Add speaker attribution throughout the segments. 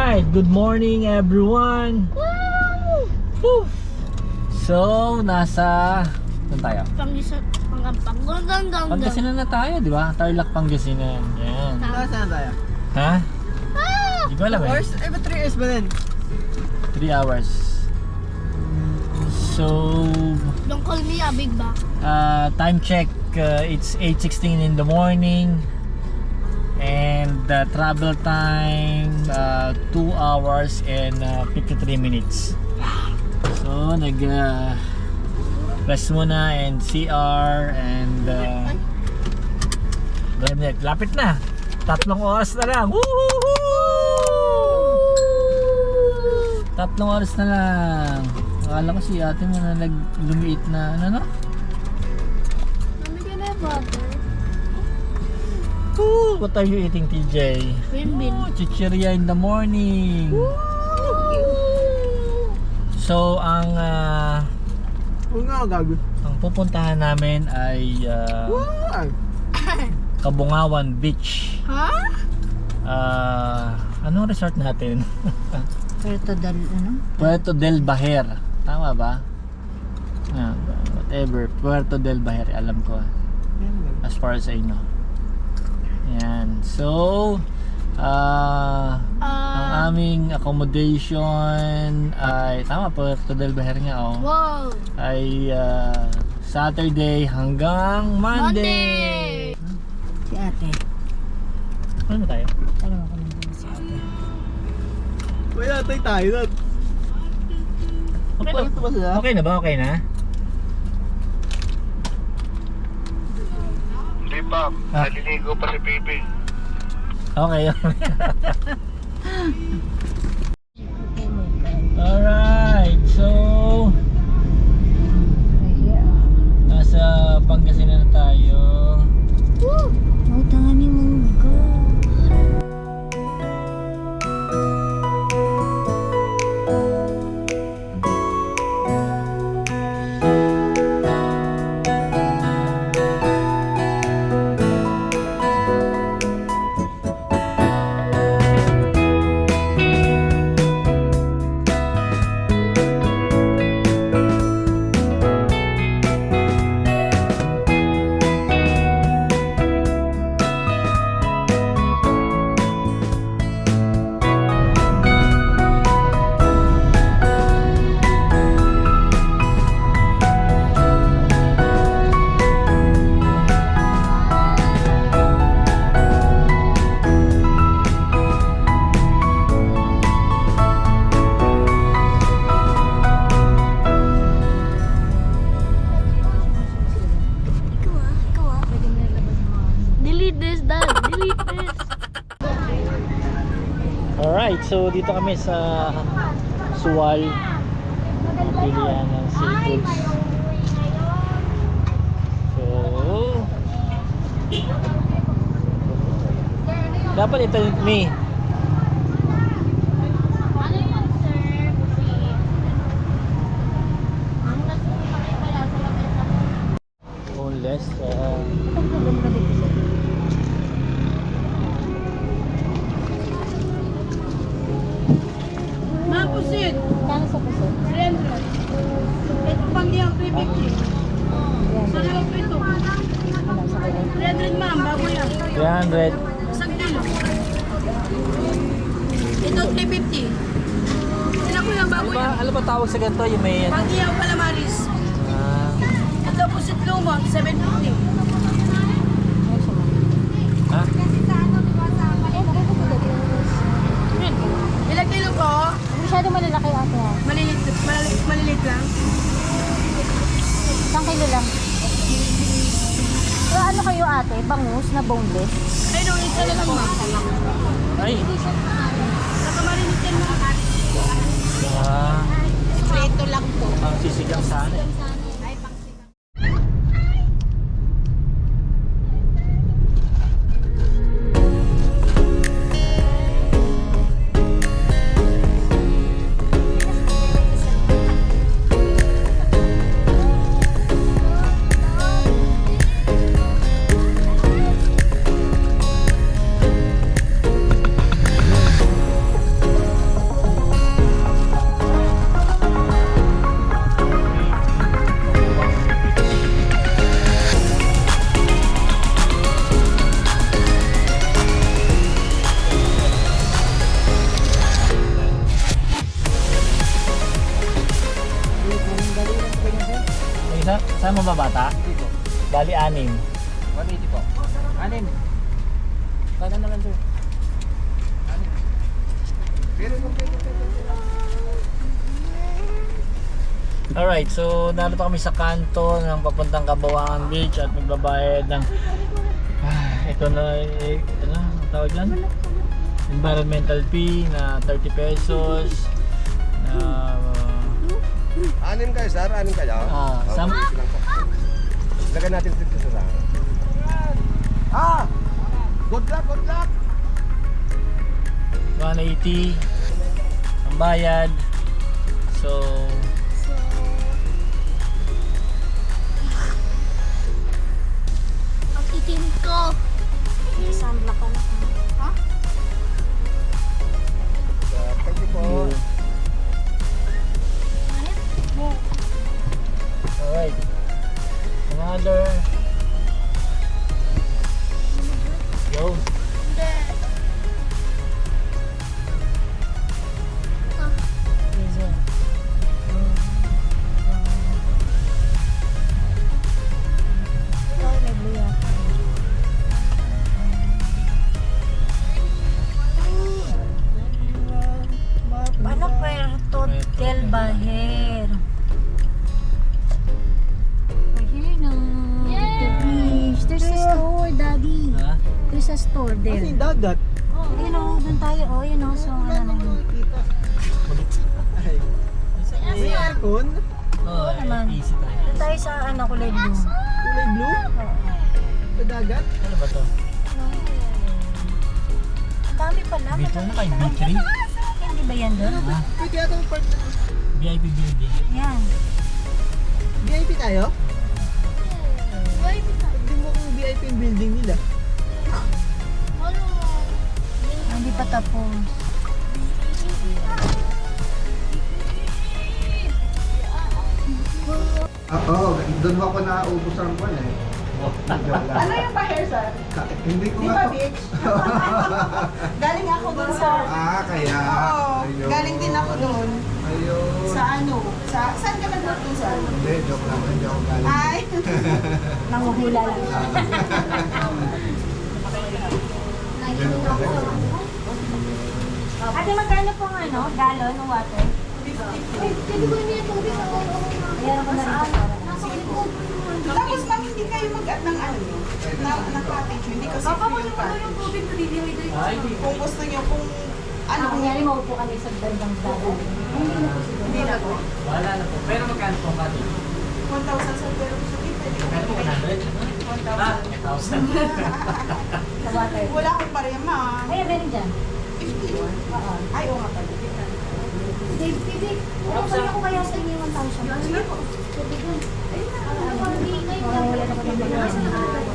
Speaker 1: Alright, good morning everyone. Woo! So, nasa saan tayo? Pangasinan na tayo, di ba? Tarlac, Pangasinan. Yan.
Speaker 2: Saan tayo?
Speaker 1: Ha? Hindi ko alam eh.
Speaker 2: Hours? Ay, ba 3 hours ba din?
Speaker 1: 3 hours. So,
Speaker 3: Don't call me a big bag.
Speaker 1: time check, it's 8:16 in the morning. And the travel time 2 hours and 53 minutes. So rest muna and CR and lapit na. 3 oras na lang. Woohoo! 3 oras na lang. Akala ko si ate mo na lumiit na ano no?
Speaker 3: Namigyan na yung butter.
Speaker 1: Ooh, what are you eating, TJ?
Speaker 3: Binbin.
Speaker 1: Chichirya in the morning. So, ang pupuntahan namin ay Kabungawan Beach.
Speaker 3: Ha?
Speaker 1: Anong resort natin?
Speaker 4: Puerto del
Speaker 1: Baher. Tama ba? Whatever. Puerto del Baher, alam ko. As far as I know. Yan. So, ang aming accommodation ay tama, Puerto del Baher nga
Speaker 3: Wow.
Speaker 1: ay Saturday hanggang Monday.
Speaker 4: Si ate.
Speaker 1: Ano ba tayo?
Speaker 4: Alam ako nandun si ate.
Speaker 2: Wala tayo doon.
Speaker 1: Okay na,
Speaker 2: ba sila?
Speaker 1: okay na ba? Okay na?
Speaker 5: Hindi pa, naliligo pa si Pipi.
Speaker 1: Okay. Alright, so nasa Pangasinan na tayo.
Speaker 4: Oh, tangani mangga.
Speaker 3: Delete this, Dad. Delete this.
Speaker 1: Alright, so dito kami sa Sual. Pilihan ng seafoods. So dapat ito me.
Speaker 3: Ano yun, sir?
Speaker 1: Boneless.
Speaker 3: Ma'am, pusit.
Speaker 4: Kano sa puso?
Speaker 3: 300. Ito pang diyang 350. Sa lewat po ito.
Speaker 4: Ano sa kanya?
Speaker 3: 300, ma'am. Bago yan.
Speaker 1: 300.
Speaker 3: Isang kilo. Ito 350. Sila ko yung bago yan.
Speaker 1: Ano ba tawag sa ganito? Yung may
Speaker 3: Pang diyaw calamaris. Ito pusit lumot, 750.
Speaker 1: Ha?
Speaker 3: Ilang kilo ko?
Speaker 4: Masyado malalaki ate ha.
Speaker 3: Malilit lang.
Speaker 4: Isang kilo lang. Pero ano kayo ate? Bangus na boneless?
Speaker 3: Ay, no, isa na lang, ma'am.
Speaker 1: Ay.
Speaker 3: Nakamarinit yan, ma'am.
Speaker 4: Prito lang to.
Speaker 1: Ang sisigang sana. ba bata?
Speaker 2: Dito.
Speaker 1: Bali 6.
Speaker 2: 180 po. Anim.
Speaker 1: Kada naman sir. Alright, so narito kami sa kanto ng papuntang Kabawangan Beach at magbabayad ng ito na ano ang tawag yan? Environmental fee na 30 pesos na
Speaker 6: Anim kayo, sir? Anim kayo?
Speaker 1: sam
Speaker 6: Lagyan natin dito sa sir. Good luck, good luck!
Speaker 1: 180 ang bayad. So
Speaker 3: Ang itim ko.
Speaker 4: Sunblock ka na.
Speaker 3: Ha?
Speaker 6: Thank you po.
Speaker 1: alright. Another go.
Speaker 3: Hindi.
Speaker 4: Oh, may blue yata. Ano Puerto del Baher? Ayun na. The beach. There's a store, Daddy.
Speaker 1: Ha?
Speaker 4: There's a store
Speaker 2: Kasi
Speaker 4: there.
Speaker 2: yung dagat.
Speaker 4: You know, doon tayo. Oh, you know. So,
Speaker 2: Wala
Speaker 4: ano
Speaker 2: nang makikita. Ay. May aircon?
Speaker 1: Oh,
Speaker 4: naman.
Speaker 1: easy tayo.
Speaker 4: Doon tayo sa ano, kulay blue.
Speaker 2: Kulay blue? Sa dagat?
Speaker 1: Ano ba to?
Speaker 4: Ang dami pala.
Speaker 1: Dito na kay B3.
Speaker 4: Hindi ba yan doon?
Speaker 1: Ha?
Speaker 2: Pwede yata ang part na.
Speaker 1: VIP building.
Speaker 4: Yan.
Speaker 2: VIP tayo?
Speaker 3: Why is that?
Speaker 2: Hindi mo kung VIP yung building nila.
Speaker 3: Ano?
Speaker 4: Hindi pa tapos.
Speaker 6: Oo, doon ako naubos ang kwan eh.
Speaker 7: Ano yung pa-hair, sir?
Speaker 6: Hindi ko
Speaker 7: Di
Speaker 6: nga
Speaker 7: ba,
Speaker 6: to.
Speaker 7: bitch? Galing ako dun sa...
Speaker 6: Kaya.
Speaker 7: Oo,
Speaker 6: Ayun.
Speaker 7: galing din ako dun.
Speaker 6: Ayun.
Speaker 7: Sa ano? Saan ka nag-work dun, sir?
Speaker 6: Hindi, joke lang. Hindi ako galing.
Speaker 7: Ay,
Speaker 4: Nanguhula lang. Ate, magkano pong ano, galon ng water?
Speaker 3: Pwede ko niya tubig ako.
Speaker 4: Ayan ako na rin.
Speaker 3: Nasa likod.
Speaker 7: tapos ma'am, hindi kayo mag-add ng ano nyo? Na cottage, hindi kasi free yung cottage.
Speaker 3: Tubig ko didiwiday ko.
Speaker 1: Ay,
Speaker 7: Kung gusto nyo, kung ano,
Speaker 4: Ano, kunyari maupo kami sa bandang dagat.
Speaker 7: hindi na po.
Speaker 1: wala na po. Pero magkano po kati?
Speaker 7: 1,000 sa pero gusto nyo, pwede ko
Speaker 1: Magkano po? 100? 1,000.
Speaker 4: Sa water.
Speaker 7: Wala akong pareha, ma'am.
Speaker 4: Ay, meron dyan.
Speaker 7: 50 yun.
Speaker 4: Oo.
Speaker 7: Ay, oo nga pala.
Speaker 3: Dave, Dave.
Speaker 4: Ano ko kaya sa inyo 1,000?
Speaker 3: Sige po. Tubig ko. Ayun na. Ano ba? Hindi kayo.
Speaker 4: Wala na pa ng bagas.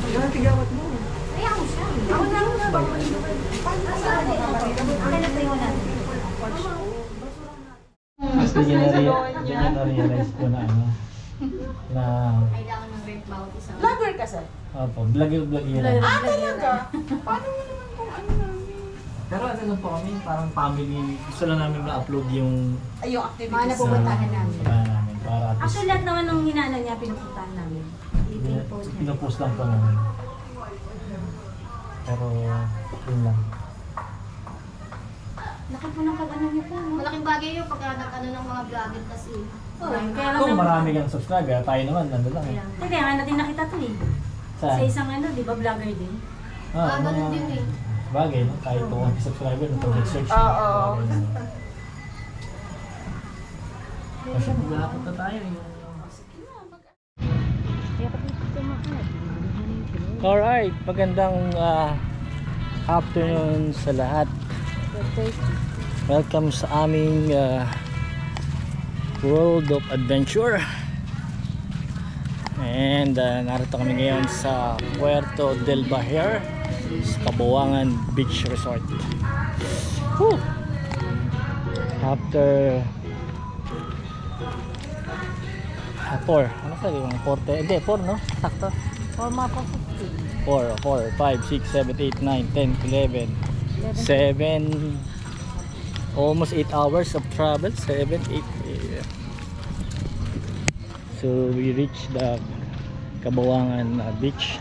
Speaker 2: Yan, tigawat mo.
Speaker 3: Ayaw mo siya. Ako na ako na.
Speaker 4: Ano na tayo natin?
Speaker 1: Mas na-realize ko na ano na
Speaker 3: Kailangan ng rent bawat isa.
Speaker 7: Vlogger ka, sir?
Speaker 1: opo, vlogger yan.
Speaker 7: Talaga? Paano mo naman kung ano namin?
Speaker 1: Pero ano lang po kami, parang family, gusto lang namin ma-upload yung
Speaker 7: Ay, yung activities.
Speaker 4: Mga napupuntahan namin.
Speaker 1: namin para at least
Speaker 4: Actually, lahat naman ng hinana niya, pinupuntahan namin. Pinopost niya.
Speaker 1: pinopost lang po namin. Pero yun lang.
Speaker 4: Laki po ng kag-ano niyo po. no?
Speaker 3: Malaking bagay yun pagka nag-ano ng mga vlogger kasi.
Speaker 4: Oo, kaya lang
Speaker 1: Kung
Speaker 4: naman-
Speaker 1: marami kang subscriber, tayo naman, nandun lang eh.
Speaker 4: Kaya kaya nga natin nakita to eh. Sa
Speaker 1: Saan?
Speaker 4: isang ano, di ba, vlogger din?
Speaker 3: Ganun din eh.
Speaker 1: Bagay, no? Kahit 200 subscriber, no? Pag nag-search.
Speaker 7: Oo.
Speaker 1: Kasi maglakot na tayo eh.
Speaker 4: Kaya pag dito tumakas.
Speaker 1: Alright, magandang afternoon sa lahat. Welcome sa aming World of Adventure. And narito kami ngayon sa Puerto del Baher sa Kabawangan Beach Resort. Whew! After 4, ano sabi mo? 4, hindi 4 no? Sakto.
Speaker 4: Forma po
Speaker 1: 4, 5, 6, 7, 8, 9, 10, 11 7 almost 8 hours of travel. 7, 8 so we reached the Kabawangan Beach.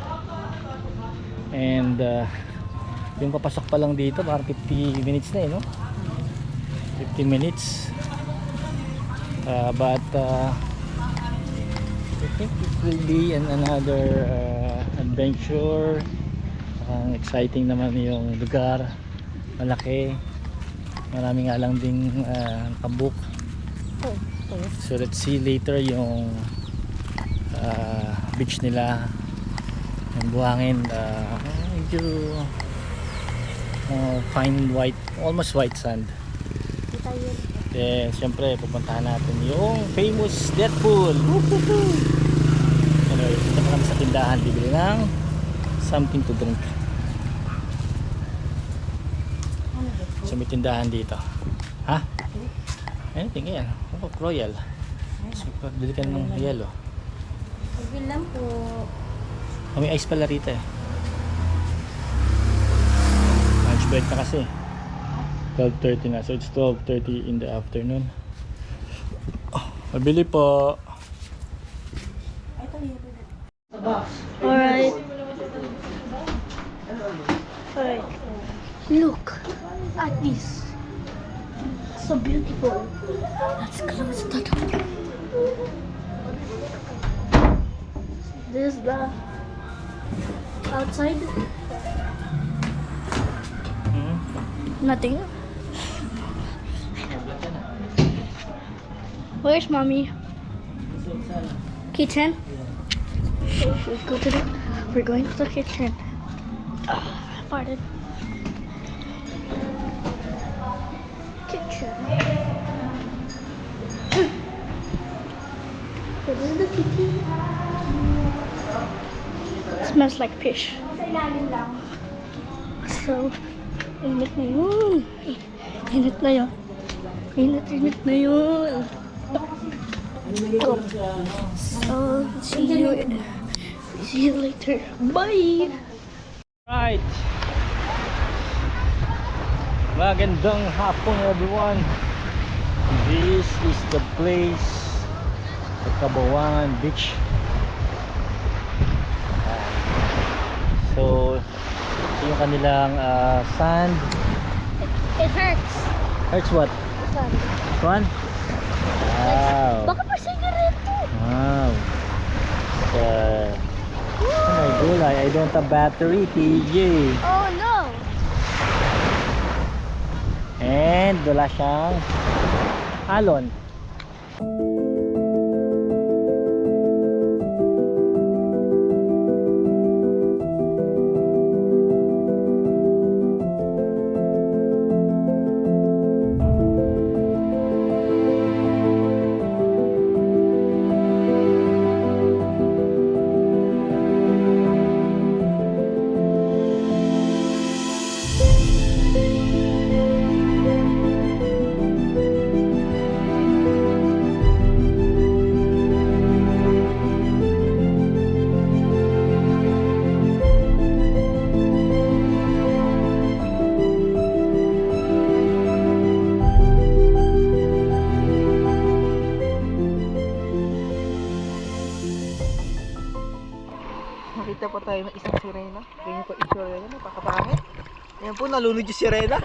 Speaker 1: And yung papasok pa lang dito parang 50 minutes na no? 50 minutes. But I think it will be another adventure. Exciting naman yung lugar, malaki, marami nga lang ding nakabook. So let's see later yung beach nila, yung buhangin, medyo fine white, almost white sand. Then syempre pupuntahan natin yung famous Deadpool. Anyway, punta kami sa tindahan, bibili ng something to drink. So may tindahan dito. Ha? Anything yan. Coke Royal. So bili ka ng yellow.
Speaker 4: Sabi lang po.
Speaker 1: May ice pala rito eh. Lunch break na kasi. 12:30 na. So it's 12:30 in the afternoon. Mabili po.
Speaker 3: Alright. Alright. Look at this. So beautiful. Let's close the door. This is the outside. Nothing. Where's mommy? Kitchen. Let's go to the. We're going to the kitchen. I farted. Kitchen. This is the kitchen. It smells like fish. So, init na yun. Init na yun. Init na yun. So, see you later. Bye!
Speaker 1: Right. Magandang hapon everyone. This is the place, the Kabawangan Beach. So yung kanilang sand.
Speaker 3: It hurts.
Speaker 1: Hurts what?
Speaker 3: Sand.
Speaker 1: One? Wow.
Speaker 3: Baka pa sigareto.
Speaker 1: Wow. Oh my gulay, I don't have battery, TJ.
Speaker 3: Oh no!
Speaker 1: And wala siyang alon.
Speaker 2: Nakita pa tayo ng isang sirena. Ganyan pa yung sirena, napakapangit. Ayan po, nalunod yung sirena.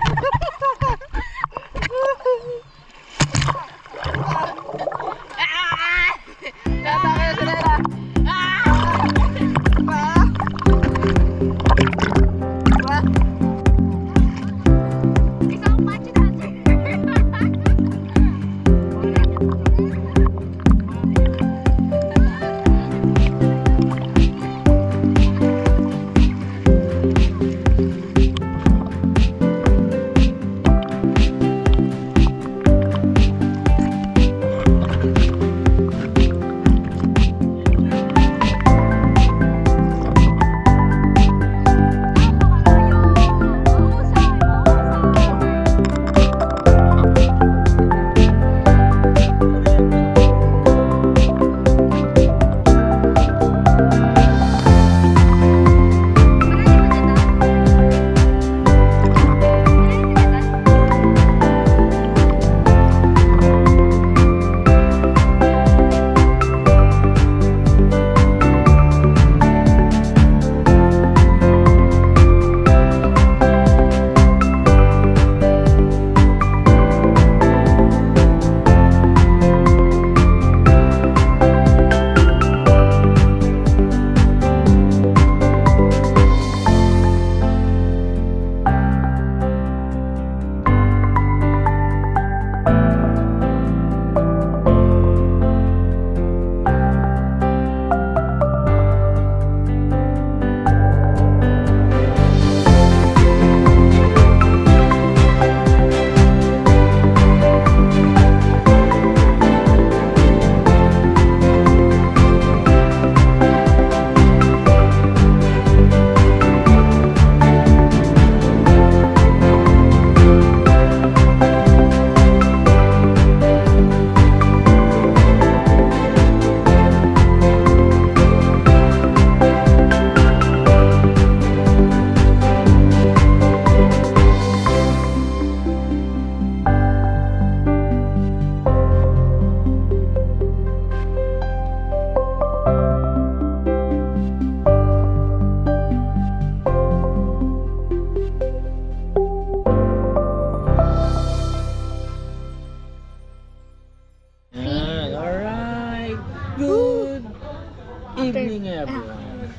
Speaker 1: evening, everyone.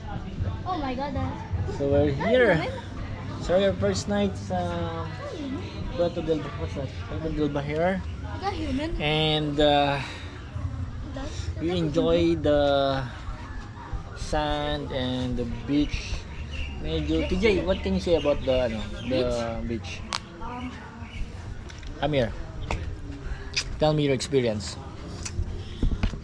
Speaker 3: Oh my god.
Speaker 1: So we're here. So our first night sa Puerto del Bahia,
Speaker 3: I got human.
Speaker 1: and we enjoy the sand and the beach. Medyo, TJ, what can you say about the beach? Come here. Tell me your experience.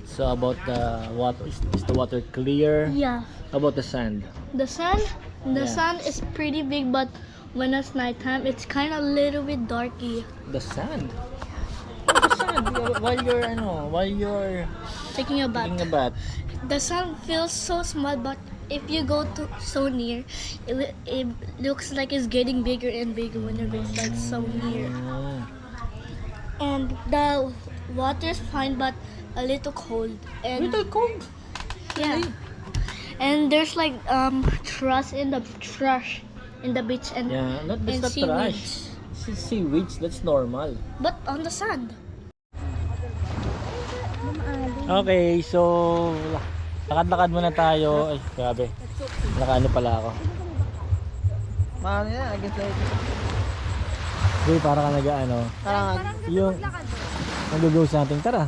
Speaker 1: So about the water, is the water clear?
Speaker 3: Yeah.
Speaker 1: How about the sand?
Speaker 3: The sun
Speaker 1: Yeah.
Speaker 3: is pretty big, but when it's nighttime, it's kind of a little bit darky.
Speaker 1: The sand. Oh, the sand. While you're
Speaker 3: Taking a bath.
Speaker 1: taking a bath.
Speaker 3: The sun feels so small, but if you go to so near, it looks like it's getting bigger and bigger when you go like so near.
Speaker 1: Mm.
Speaker 3: And the water's fine, but a little cold. And
Speaker 1: Little cold.
Speaker 3: yeah. And there's like trash in the beach and
Speaker 1: Yeah, that's
Speaker 3: and
Speaker 1: not trash. It's seaweeds. That's normal.
Speaker 3: but on the sand.
Speaker 1: Okay, so lakad-lakad muna tayo. Ay, grabe. Nakaano pala ako.
Speaker 2: Maano yan, I guess like,
Speaker 1: Hindi, para ka
Speaker 2: parang,
Speaker 1: yung nag-ghost natin. Tara.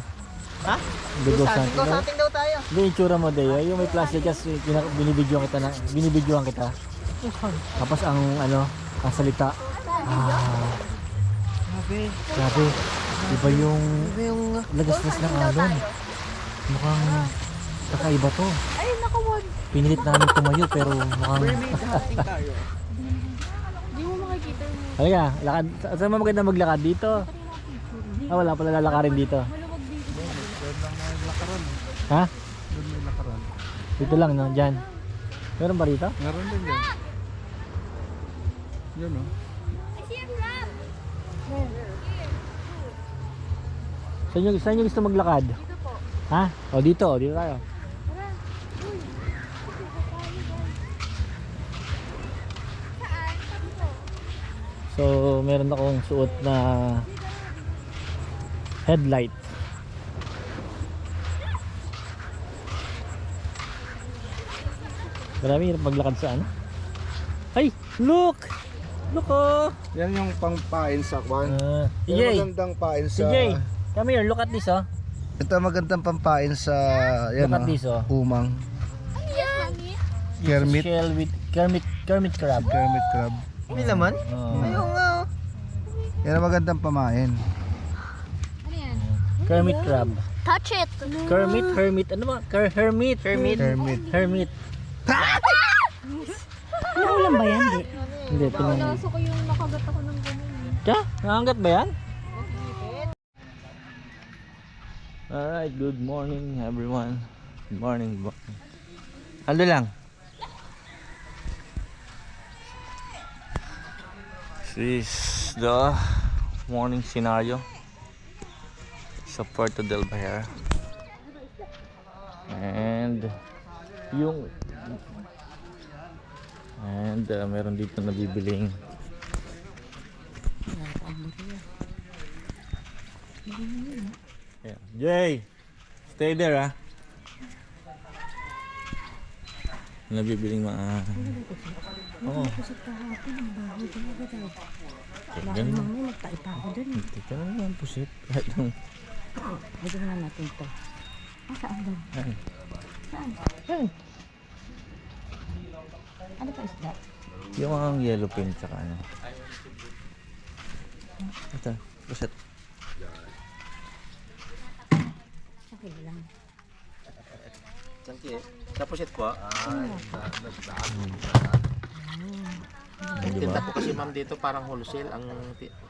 Speaker 2: ha?
Speaker 1: Nag-ghost
Speaker 2: Saan?
Speaker 1: natin.
Speaker 2: Go something daw tayo.
Speaker 1: Hindi, yung tsura mo, Deo. Yung may plastic kasi binibidyoan kita. Tapos ang salita.
Speaker 2: Grabe.
Speaker 1: Grabe. Iba yung
Speaker 2: Yung,
Speaker 1: lagaslas ng alon. Mukhang kakaiba to.
Speaker 4: Ay, naku, wag.
Speaker 1: Pinilit namin tumayo pero mukhang...
Speaker 2: something tayo.
Speaker 4: Hindi mo makikita yung
Speaker 1: Halika, lakad. Saan mo maganda maglakad? Dito? Ah, wala pala lalakarin dito.
Speaker 4: maluwag dito.
Speaker 1: Ha?
Speaker 6: Doon may lakaran.
Speaker 1: Dito lang, no? Diyan. Meron ba rito?
Speaker 6: Meron din yan. Yun o.
Speaker 1: Saan nyo gusto maglakad? Ha? O dito tayo. So, meron akong suot na headlight. Marami hirap maglakad sa ano. Ay! Look! Look oh!
Speaker 6: Yan yung pangpain sa kwan. Yan
Speaker 1: TJ!
Speaker 6: magandang pain sa...
Speaker 1: TJ! Come here, look at this oh.
Speaker 6: Ito magandang pampain sa... Yan
Speaker 1: Look at this oh.
Speaker 6: Umang.
Speaker 1: This is
Speaker 6: Kermit.
Speaker 1: shell with Kermit crab.
Speaker 6: Kermit crab.
Speaker 2: May laman?
Speaker 1: Oh.
Speaker 2: Ayun nga.
Speaker 6: Yan ang magandang pamain.
Speaker 4: Ano yan?
Speaker 1: Kermit crab.
Speaker 3: Touch it.
Speaker 1: Hermit. Ano ba? Hermit.
Speaker 6: Kermit.
Speaker 1: Hermit.
Speaker 3: Naulan ba yan?
Speaker 1: Hindi, tinanong.
Speaker 4: Kaso ko yung nakagat ako ng ganun.
Speaker 1: Tiya, nakanggat ba yan? Alright, good morning everyone. Good morning. Ano lang? This is the morning scenario sa Puerto del Bahia. And meron dito nabibiling yeah. Jay, stay there ah. Nabibiling oo. Ganun.
Speaker 4: Nagpaipa ako dun.
Speaker 1: Hindi ka na naman pusit. Kahit nung
Speaker 4: Bigyan na natin ito. Saan doon?
Speaker 1: yan.
Speaker 4: Saan? Ano pa isda?
Speaker 1: Yung ang yellow pin tsaka ano. Ito, pusit.
Speaker 4: Okay lang.
Speaker 8: Tapos ito po,
Speaker 1: Di
Speaker 8: tinda
Speaker 1: ba?
Speaker 8: po kasi ma'am dito parang wholesale. Ang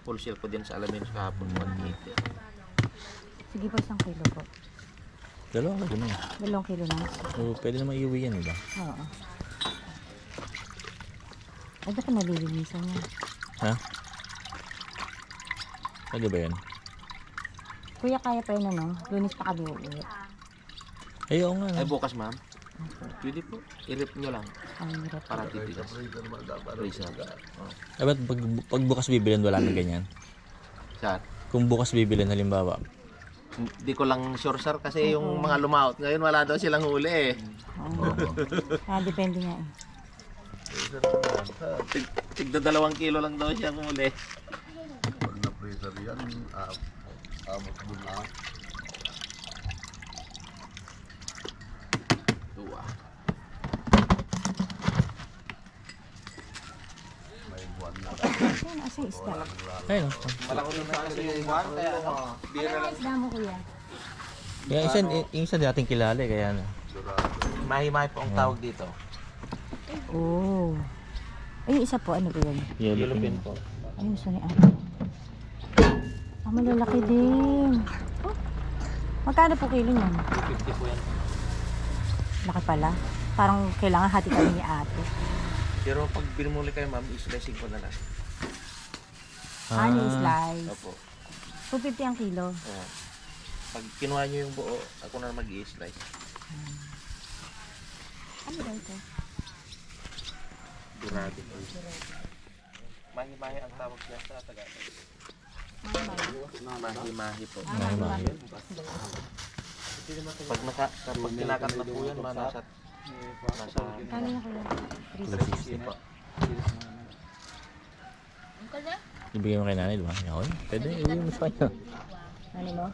Speaker 8: wholesale ko din sa Alamin kahapon 180.
Speaker 4: Sige po, 1 kilo po.
Speaker 1: Dalawa ka ganun.
Speaker 4: 2 kilo lang.
Speaker 1: So, pwede naman iuwi yan, diba?
Speaker 4: Oo. Ay, baka nalilinisan niya.
Speaker 1: Ha? Pwede ba yan?
Speaker 4: Kuya, kaya pa yun ano? Lunis pa kami uuwi.
Speaker 1: Ay, oo nga.
Speaker 8: Ay bukas ma'am. Pwede po. I-rip nyo lang
Speaker 4: Ang hirap.
Speaker 8: para titigas. Freezer. Oh.
Speaker 1: Ay, ba't pag bukas bibilin wala na ganyan?
Speaker 8: Saan?
Speaker 1: Kung bukas bibilin halimbawa,
Speaker 8: Hindi ko lang sure sir kasi yung mga lumaot ngayon wala daw silang huli eh.
Speaker 4: Depende nga eh.
Speaker 8: Tigda 2 kilo lang daw siyang huli.
Speaker 6: Pag na-freezer yan, amot doon na.
Speaker 8: Duwa.
Speaker 4: Yan, asa yung isda?
Speaker 1: Ayun.
Speaker 8: Malaki na kasi yung buwan kaya ano. Bira lang.
Speaker 4: Isda mo kuya.
Speaker 1: Yung isa natin kilala kaya ano.
Speaker 8: Mahi-mahi po ang tawag dito.
Speaker 4: Oh. Ay, yung isa po, ano po yun?
Speaker 1: Yellowfin po.
Speaker 4: Ay, gusto ni Ate. Malalaki din. Oh. Magkano po kilo niyan?
Speaker 8: 250 po yan.
Speaker 4: Laki pala. Parang kailangan hati kami ni Ate.
Speaker 8: Pero pag binumuli kayo ma'am, islicing ko na lang.
Speaker 4: Ano yung slice?
Speaker 8: Opo.
Speaker 4: 250 ang kilo.
Speaker 8: Oo. Pag kinuha nyo yung buo, ako na mag-i-slice.
Speaker 4: Ano ba ito?
Speaker 8: Durado po. Mahi-mahi ang tawag niya sa Tagalog. Mahi-mahi po. Pag kinakat na po yan, nasa
Speaker 4: Kano na kuya?
Speaker 8: 360 po.
Speaker 1: Ibigay mo kay nanay, di ba? Yun. Pwede, ibigay mo sa kanya.
Speaker 4: Ano mo?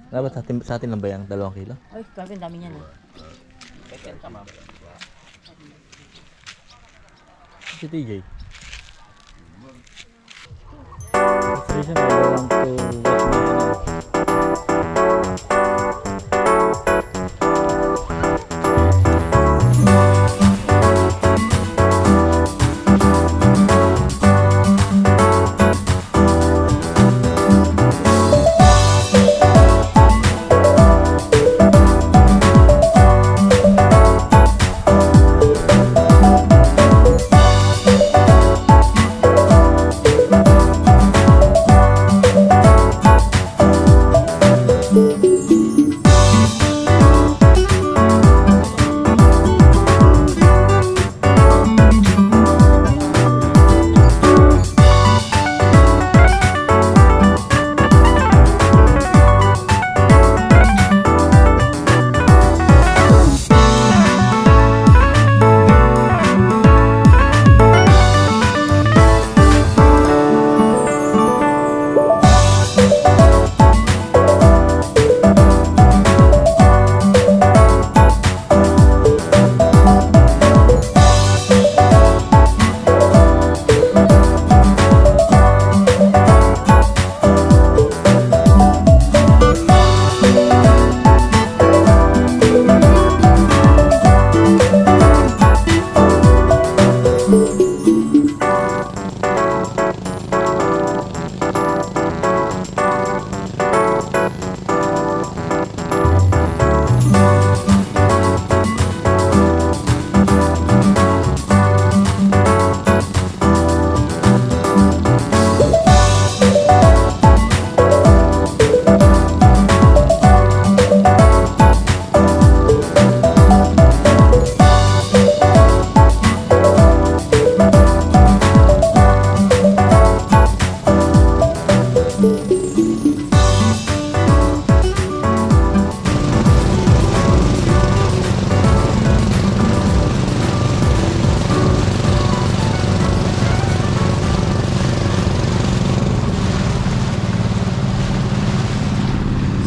Speaker 1: Dapat sa atin lang ba yung 2 kilo?
Speaker 4: Uy, grabe, ang dami niyan eh.
Speaker 8: Second ka ma'am.
Speaker 1: Si TJ. Reason I don't want to get my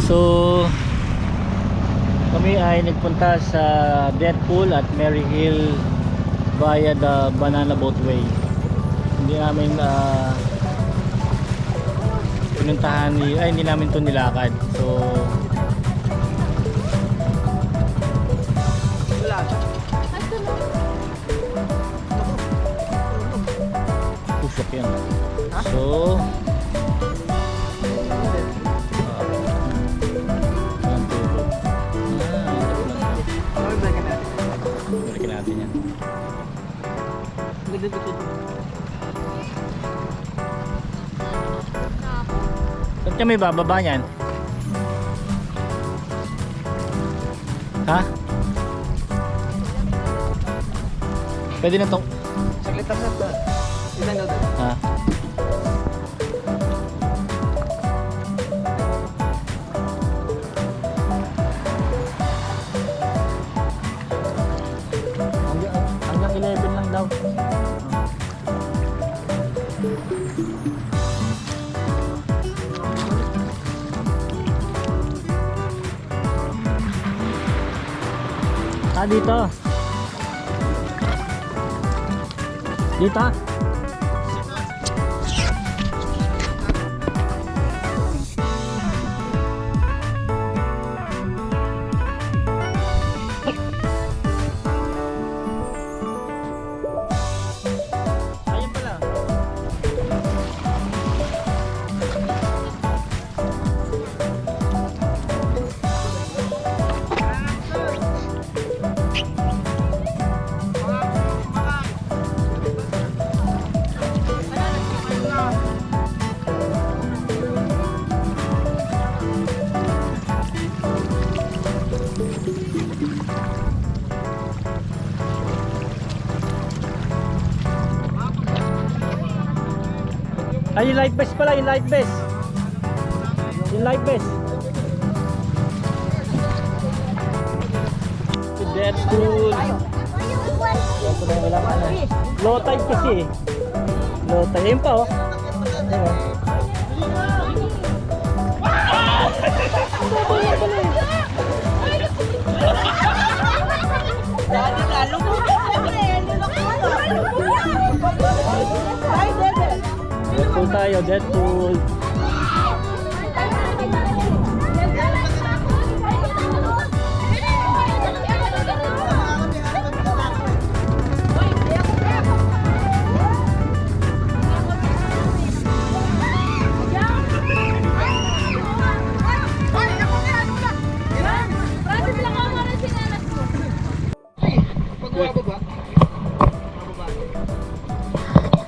Speaker 1: So kami ay nagpunta sa Deadpool at Mary Hill via the Banana Boatway. Hindi namin pinuntahan hindi namin to nilakad. So pusok yan. So balikin natin yan. Saan kami bababa niyan? Ha? Pwede na to.
Speaker 2: Saglit lang sa ilan daw doon?
Speaker 1: Ha? dito. Dito. Ayun pala. Ay, yung life vest pala, yung life vest. Yung life vest. Deadpool. Ito na wala ka na. Low tide kasi eh. Low tide. Ayun pa oh. Ayun oh. Deadpool tayo, Deadpool.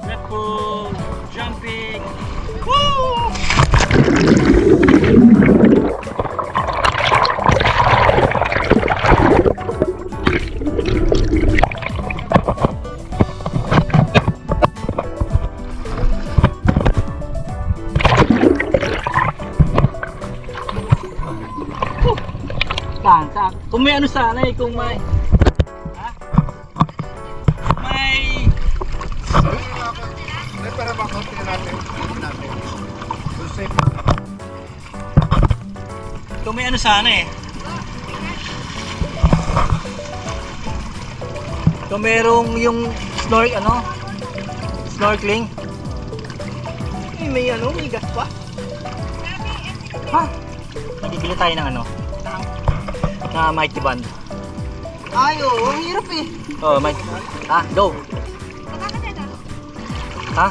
Speaker 1: Deadpool jumping. Kung may ano sana eh, kung may
Speaker 5: May para makonti natin.
Speaker 1: kung may ano sana eh. Kung merong yung snorkeling.
Speaker 2: May ano, may gas pa.
Speaker 1: Ha? Nagbibili tayo ng ano? Na Mighty Band.
Speaker 2: Ay, oo, ang hirap eh.
Speaker 1: Oh, Mighty. Ah, go. Ha?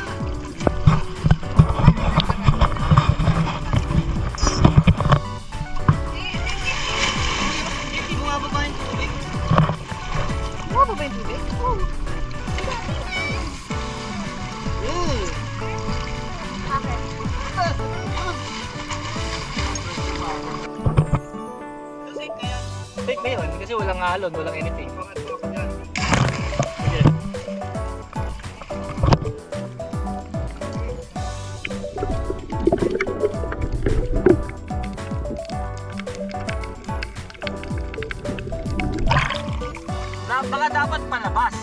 Speaker 2: Bumababa yung tubig. Bumababa yung tubig? Oo.
Speaker 1: Fake ba yun? Kasi walang alon, walang anything. Sige. Baka dapat palabas.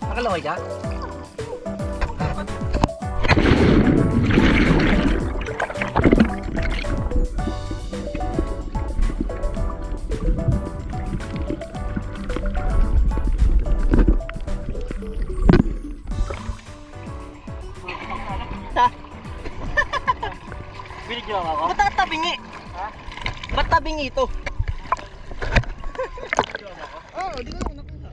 Speaker 1: Nakalaway ka? Binigyan ako?
Speaker 2: Ba't tatabingi? Ha? Ba't tabingi ito? Oo, di ko na napunta.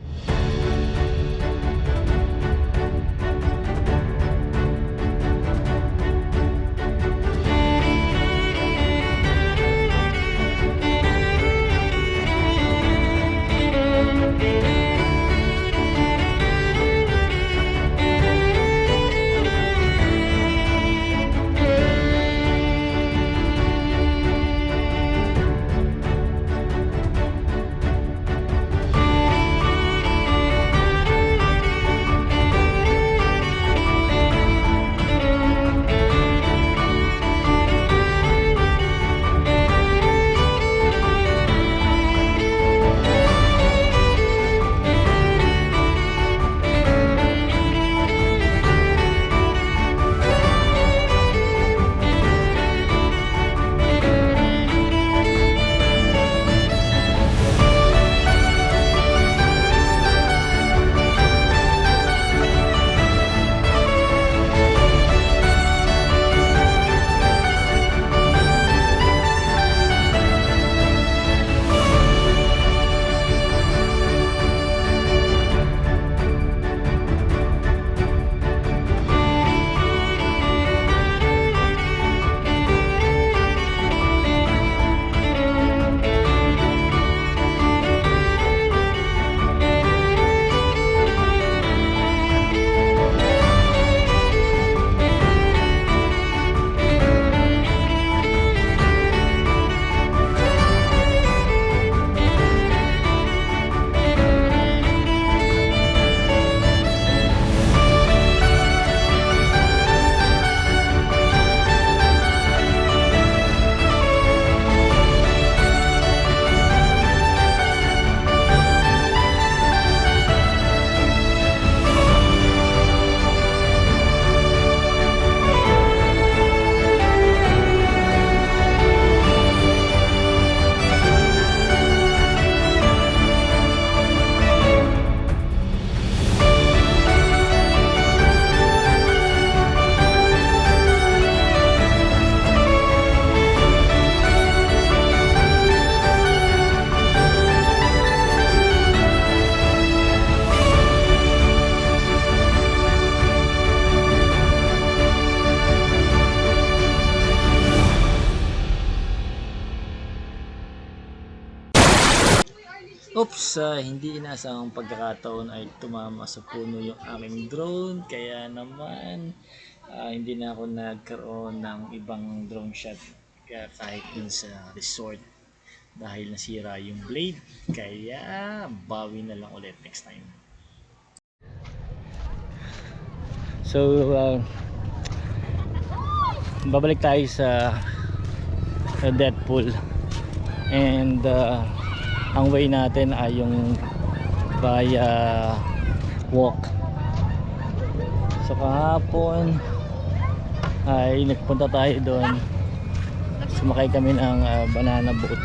Speaker 1: sa hindi inaasahang pagkakataon ay tumama sa puno yung aking drone, kaya naman hindi na ako nagkaroon ng ibang drone shot kahit din sa resort dahil nasira yung blade, kaya bawi na lang ulit next time. So babalik tayo sa Deadpool, and ang way natin ay yung via walk. So kahapon ay nagpunta tayo doon, sumakay kami ng banana boat,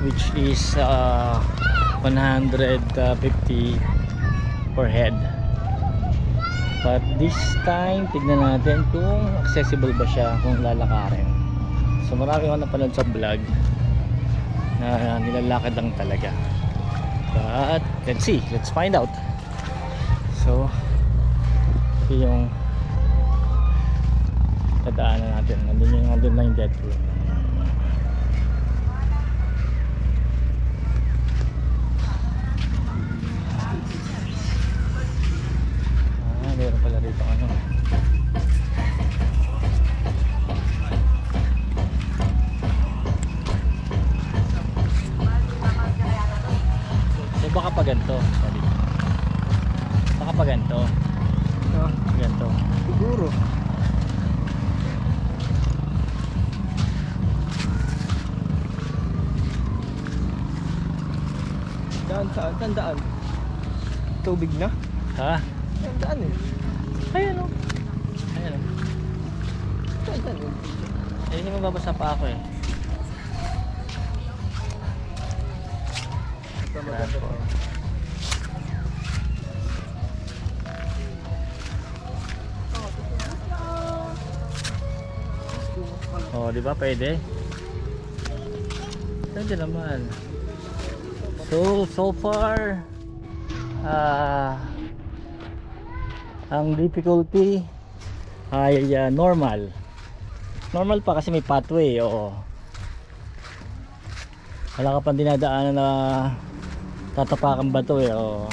Speaker 1: which is 150 per head. But this time tignan natin kung accessible ba siya kung lalakarin. So marami akong napanood sa vlog na nilalakad lang talaga, but let's see, let's find out. So ito yung dadaanan natin. Nandun lang yung Deadpool. Meron pala rito ano. So baka pa ganito. Baka pa ganito. Ganito.
Speaker 2: Siguro. Daan saan? Tandaan. Tubig na?
Speaker 1: Ha?
Speaker 2: Tandaan eh.
Speaker 1: Ayan o. Ayan o.
Speaker 2: Tandaan eh.
Speaker 1: Eh, hindi mababasa pa ako eh.
Speaker 2: Ito maganda po.
Speaker 1: Oh, di ba pwede? Pwede naman. So far ang difficulty ay normal. Normal pa kasi may pathway, oo. Wala ka pang dinadaanan na tatapakan bato eh, oo.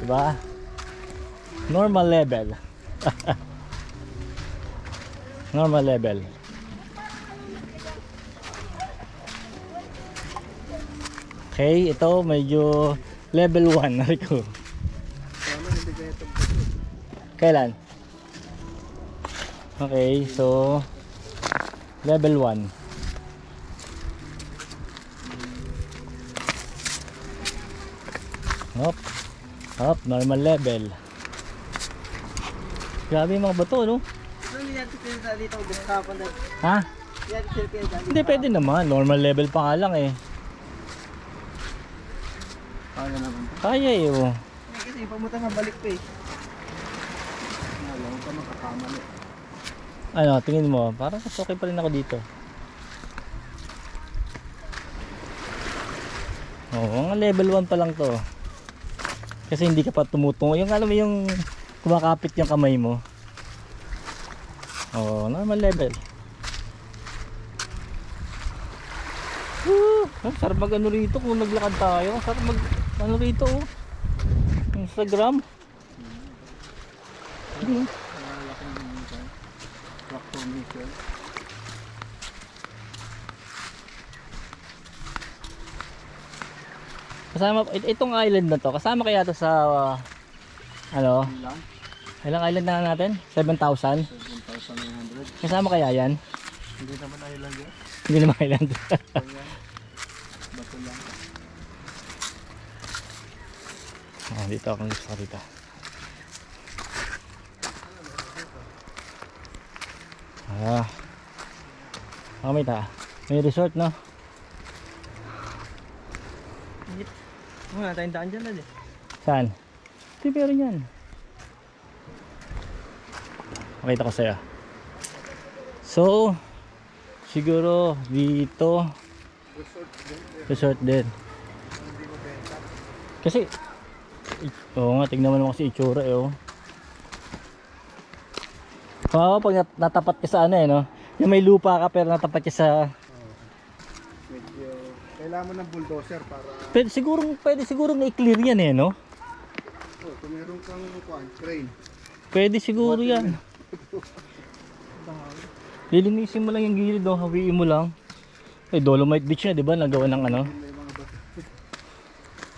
Speaker 1: Diba? Normal level. Normal level. Okay, ito medyo level 1 na rin ko. Kailan? Okay, so level 1. Hop, normal level. Grabe yung mga bato, no?
Speaker 2: Hindi natin pinita dito hapon na.
Speaker 1: Ha?
Speaker 2: Hindi natin pinita dito.
Speaker 1: Hindi, pwede naman. Normal level pa nga lang eh.
Speaker 2: Kaya naman.
Speaker 1: Kaya eh, oh.
Speaker 2: Kasi pamunta nga balik pa eh.
Speaker 6: Alam ka makakamali.
Speaker 1: Ano, tingin mo, parang mas okay pa rin ako dito. Oo, mga level 1 pa lang to. Kasi hindi ka pa tumutungo. Yung alam mo yung kumakapit yung kamay mo. Oo, normal level. Woo! Ang sarap mag ano rito kung naglakad tayo. Ang sarap mag ano rito, oh. Instagram. Kasama itong island na to, kasama kaya to sa ano? Ilang island na natin? 7,000?
Speaker 6: 7,900.
Speaker 1: Kasama kaya yan?
Speaker 6: Hindi naman island yan.
Speaker 1: Hindi naman island.
Speaker 6: Bato lang.
Speaker 1: Oh, dito ako gusto dito. May resort, no?
Speaker 2: Wala tayong daan dyan dali.
Speaker 1: Saan? Hindi, pero yan. Makita ko sa'yo. So, siguro dito resort din. Kasi oo nga, tignan mo naman kasi itsura eh, oh. Kawawa pag natapat ka sa ano eh, no? Yung may lupa ka pero natapat ka sa
Speaker 6: Kailangan mo ng bulldozer para...
Speaker 1: Pwede sigurong i-clear yan eh, no?
Speaker 6: Oh, kung meron kang crane.
Speaker 1: Pwede siguro yan. Lilinisin mo lang yung gilid, no? Hawiin mo lang. Dolomite Beach na, di ba? Nagawa ng ano?
Speaker 6: May mga bato.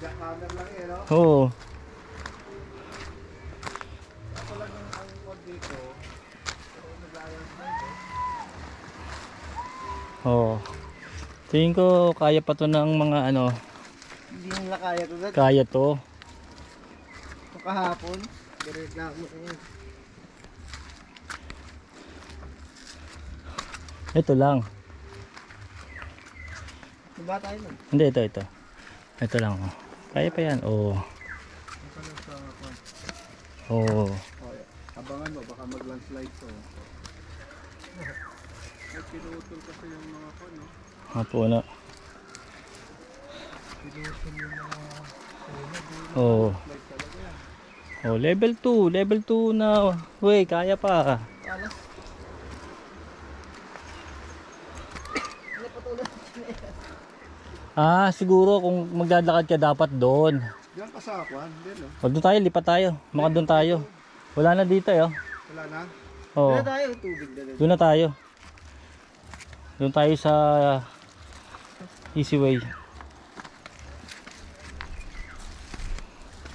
Speaker 6: Jackhammer lang eh, no?
Speaker 1: Oo.
Speaker 6: Ako lang ang kod dito.
Speaker 1: Oo. Tingin ko kaya pa to ng mga ano,
Speaker 2: Hindi nila kaya to dad.
Speaker 1: kaya to.
Speaker 2: Ito kahapon. Reklamo eh.
Speaker 1: Ito lang.
Speaker 2: Diba tayo nun?
Speaker 1: Hindi, ito. Ito lang. Oh. Kaya pa yan. Oo. Oo.
Speaker 6: Abangan mo, baka mag-landslide to. May pinutol kasi yung mga kon, no?
Speaker 1: Hapo na. Oo. Oh, level 2. Level 2 na. Wey, kaya pa. Siguro kung maglalakad ka dapat doon.
Speaker 6: Diyan ka sa Akwan, din, no?
Speaker 1: O doon tayo, lipat tayo. Maka doon tayo. Wala na dito, eh.
Speaker 6: Wala na?
Speaker 1: Oh.
Speaker 2: Wala tayo, tubig na dad.
Speaker 1: Doon na tayo. Doon tayo sa easy way.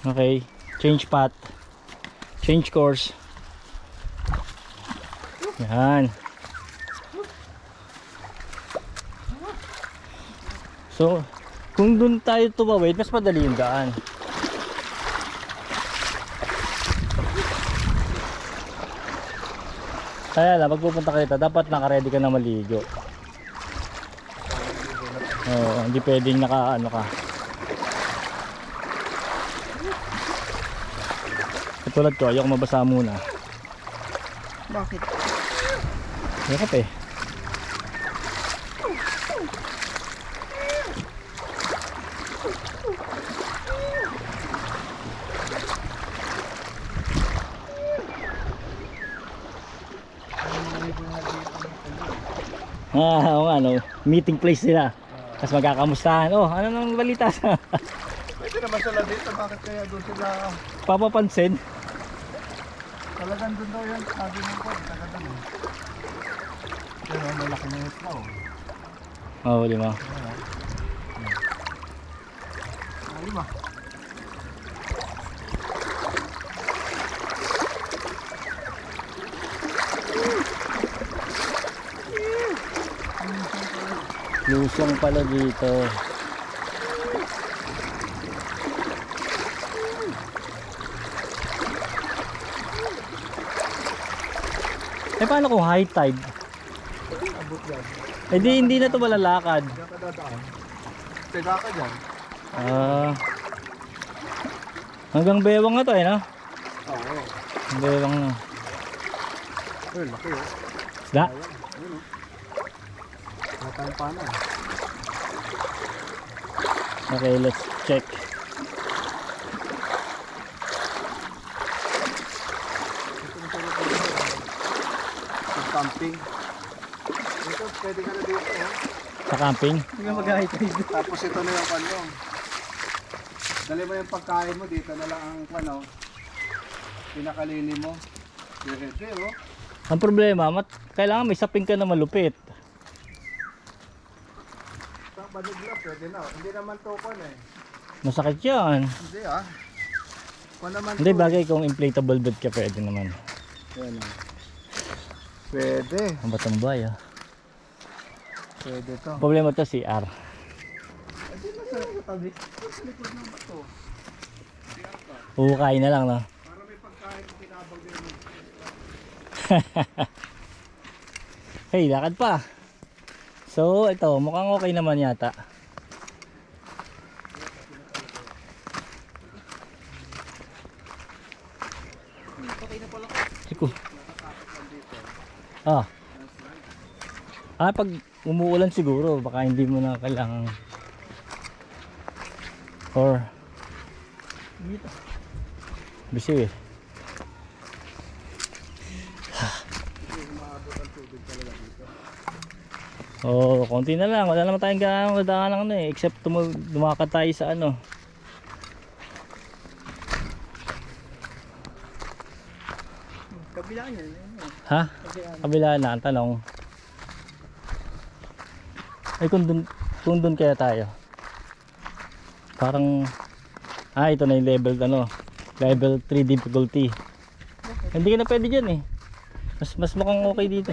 Speaker 1: Okay, change path. Change course. Yan. So, kung doon tayo tumawid, mas madali yung daan. Kaya lang, pag pupunta ka dito, dapat naka-ready ka na maligo. Oo, hindi pwedeng naka-ano ka. Katulad ko, ayoko mabasa muna.
Speaker 2: Bakit?
Speaker 1: Yakap eh. Oo nga, no? Meeting place nila. Tapos magkakamustahan. Oh, ano nang balita sa
Speaker 6: Pwede naman sila dito, bakit kaya doon sila...
Speaker 1: papapansin?
Speaker 6: Talagang doon daw yan, sabi mo po, taga doon eh. Pero malaki na isla, oh.
Speaker 1: Oo, lima.
Speaker 6: Lima.
Speaker 1: Lusong pala dito. Paano kung high tide?
Speaker 6: Abot yan.
Speaker 1: Hindi na to malalakad.
Speaker 6: Diyan ka dadaan. Tiga ka dyan.
Speaker 1: Hanggang bewang na to eh, no?
Speaker 6: Oo.
Speaker 1: Bewang na.
Speaker 6: Ayun, laki oh.
Speaker 1: Isda?
Speaker 6: Ayun oh. Natang pa na.
Speaker 1: Okay, let's check.
Speaker 6: Camping. Ito, pwede ka na dito oh.
Speaker 1: Sa camping?
Speaker 2: Hindi nga mag-high tide.
Speaker 6: Tapos ito na yung kano. Dali mo yung pagkain mo dito na lang ang kano. Pinakalili mo. Diretso oh.
Speaker 1: Ang problema, kailangan may saping ka na malupit.
Speaker 6: Sa banigla, pwede na. Hindi naman to kon eh.
Speaker 1: Masakit yan.
Speaker 6: Hindi ah. Kung naman
Speaker 1: Hindi,
Speaker 6: to.
Speaker 1: bagay kung inflatable bed ka, pwede naman.
Speaker 6: Yan oh. Pwede.
Speaker 1: Ang batambay ah.
Speaker 6: Pwede to.
Speaker 1: Ang problema to, CR.
Speaker 6: Hindi na sa tabi. Sa likod ng bato.
Speaker 1: Hukain na lang, no?
Speaker 6: Para may pagkain tinabag din mo.
Speaker 1: Hey, lakad pa. So, ito, mukhang okay naman yata. Siko. Pag umuulan siguro, baka hindi mo na kailangan. Or busy eh. Oh, konti na lang. Wala naman tayong daan ng ano eh. Except lumakad tayo sa ano.
Speaker 2: Kabila niya.
Speaker 1: Ha? Kabila na ang tanong. Ay kung dun kaya tayo. Parang ito na yung level ano. Level 3 difficulty. Hindi ka na pwede dyan eh. Mas mukhang okay dito.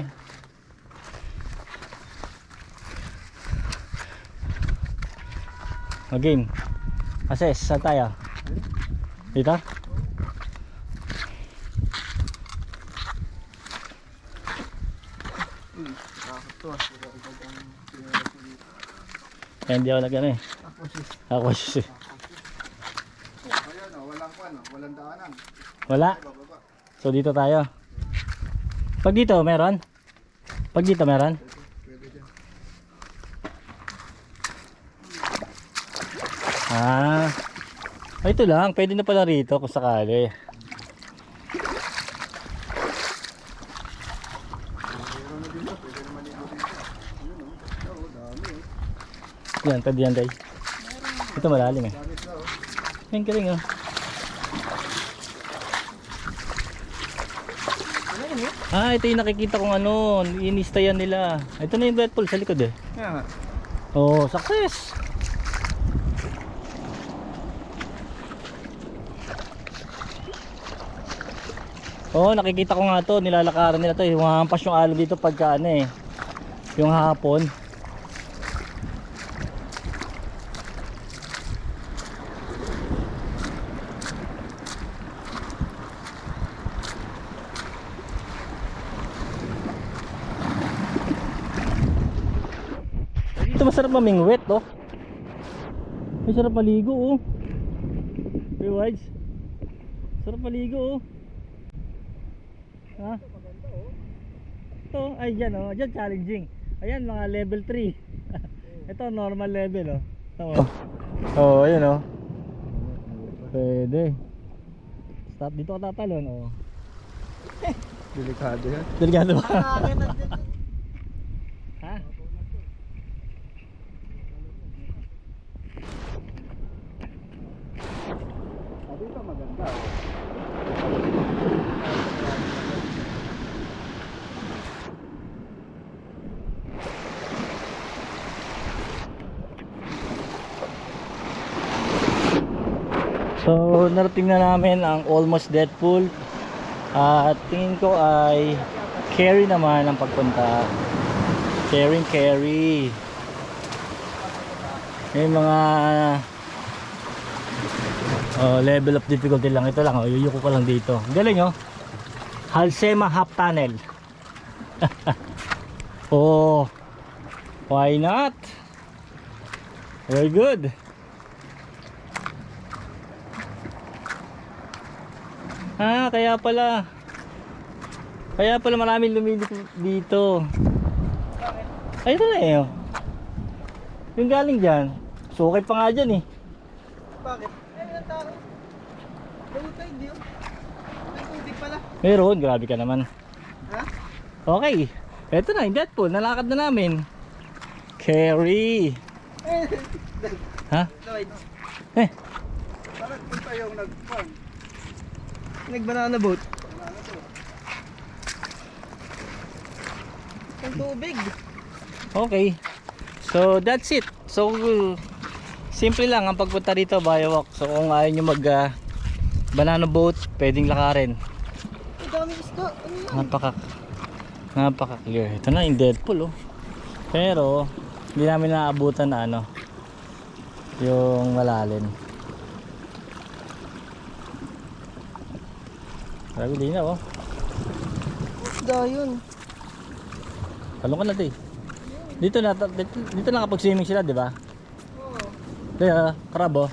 Speaker 1: Game. Assess, saan tayo? Dito? Hindi ako nag ano eh. Ako sis.
Speaker 6: Ayan o, walang daanan.
Speaker 1: Wala. So dito tayo. Pag dito meron? Pag dito meron? Ito lang, pwede na pala rito kung sakali. Yan, pwede yan day. Ito malalim eh. Yan galing oh. Ito yung nakikita kong ano, inistayan nila. Ito na yung Red Bull sa likod eh.
Speaker 2: Yeah.
Speaker 1: Oh, success! Oh, nakikita ko nga to, nilalakaran nila to, humahampas yung alon dito pagka ano eh, yung hapon. Dito masarap mamingwit oh. May sarap maligo oh. Hey Wides, sarap maligo oh. Ha? Ito, ay dyan oh, dyan challenging. Ayan mga level 3. Ito normal level oh. Ito oh. Oh, ayun oh. Pwede. Stop dito ka tatalon oh.
Speaker 6: Delikado yan.
Speaker 1: Delikado ba? Ha?
Speaker 6: Dito maganda o.
Speaker 1: So narating na namin ang almost dead pool. At tingin ko ay carry naman ang pagpunta. Carry. May mga level of difficulty lang. Ito lang yuyuko ko lang dito. Galing oh. Halsema Half Tunnel. Oh, why not? Very good. Kaya pala maraming lumilipad dito. Ay, ito na eh oh. Yung galing dyan, sukay pa nga dyan eh.
Speaker 2: Bakit? Ang tao. Low tide yun. May tubig pala.
Speaker 1: Meron, grabe ka naman.
Speaker 2: Ha?
Speaker 1: Okay, eto na yung dead pool, nalakad na namin. Carry. Ha?
Speaker 2: Lloyd,
Speaker 6: Parang punta yung nag-farm.
Speaker 2: nag-banana boat. Ang tubig.
Speaker 1: Okay. So that's it. So simple lang ang pagpunta rito by walk. So kung ayaw nyo mag banana boat, pwedeng lakarin.
Speaker 2: Ang daming isda. Ano yan?
Speaker 1: Napaka clear. Ito na yung dead pool oh. Pero hindi namin naabutan na ano, yung malalim. Grabe din na oh.
Speaker 2: Isda yun.
Speaker 1: Talong ka na ito eh. Dito nakapag-swimming sila, di ba?
Speaker 2: Oo.
Speaker 1: Kaya, crab oh.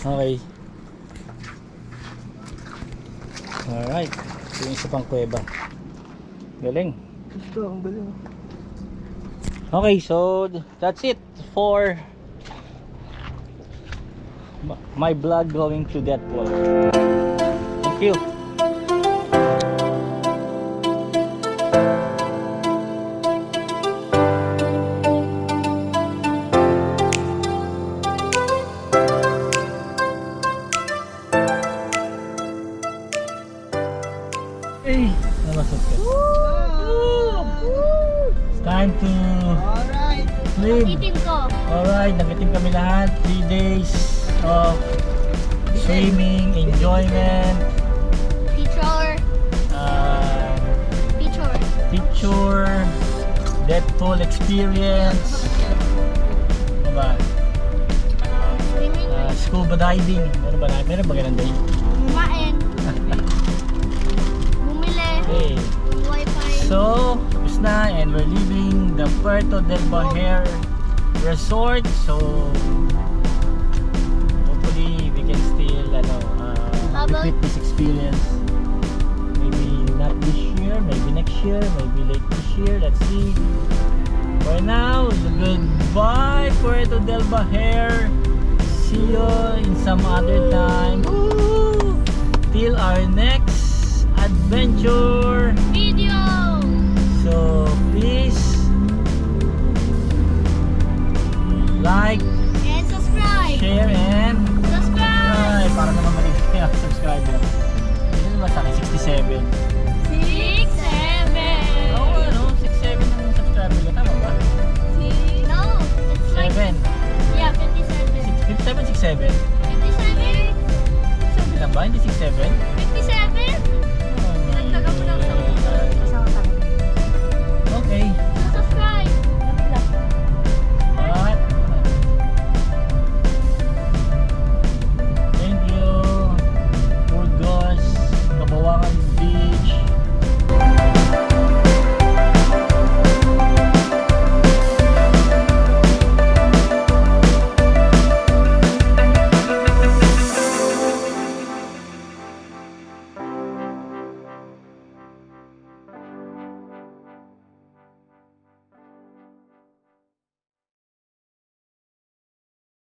Speaker 1: Okay. Alright. Ito yung isa pang kuweba. Galing.
Speaker 2: Isda, ang galing.
Speaker 1: Okay, so that's it for my vlog going to that pool. Thank you. Hey, namasok ka. It's time to
Speaker 2: Alright.
Speaker 1: sleep.
Speaker 3: Itim ko.
Speaker 1: Alright, nagating kami lahat. 3 days of swimming, enjoyment,
Speaker 3: Teacher. Teacher.
Speaker 1: picture, that pool experience. Ano ba?
Speaker 3: Swimming.
Speaker 1: Scuba diving. Ano ba na? Meron ba ganun day?
Speaker 3: Kumain. Bumili.
Speaker 1: Hey.
Speaker 3: Wi-Fi.
Speaker 1: So, tapos na and we're leaving the Puerto del Bahir Resort. So, hopefully we can still repeat this experience. Maybe not this year, maybe next year, maybe late this year. Let's see. For now, goodbye Puerto del Bahir. See you in some other time. Woo! Till our next adventure.
Speaker 3: Video.
Speaker 1: So please like,
Speaker 3: And subscribe.
Speaker 1: share, and
Speaker 3: Subscribe.
Speaker 1: para naman maligay ang subscriber.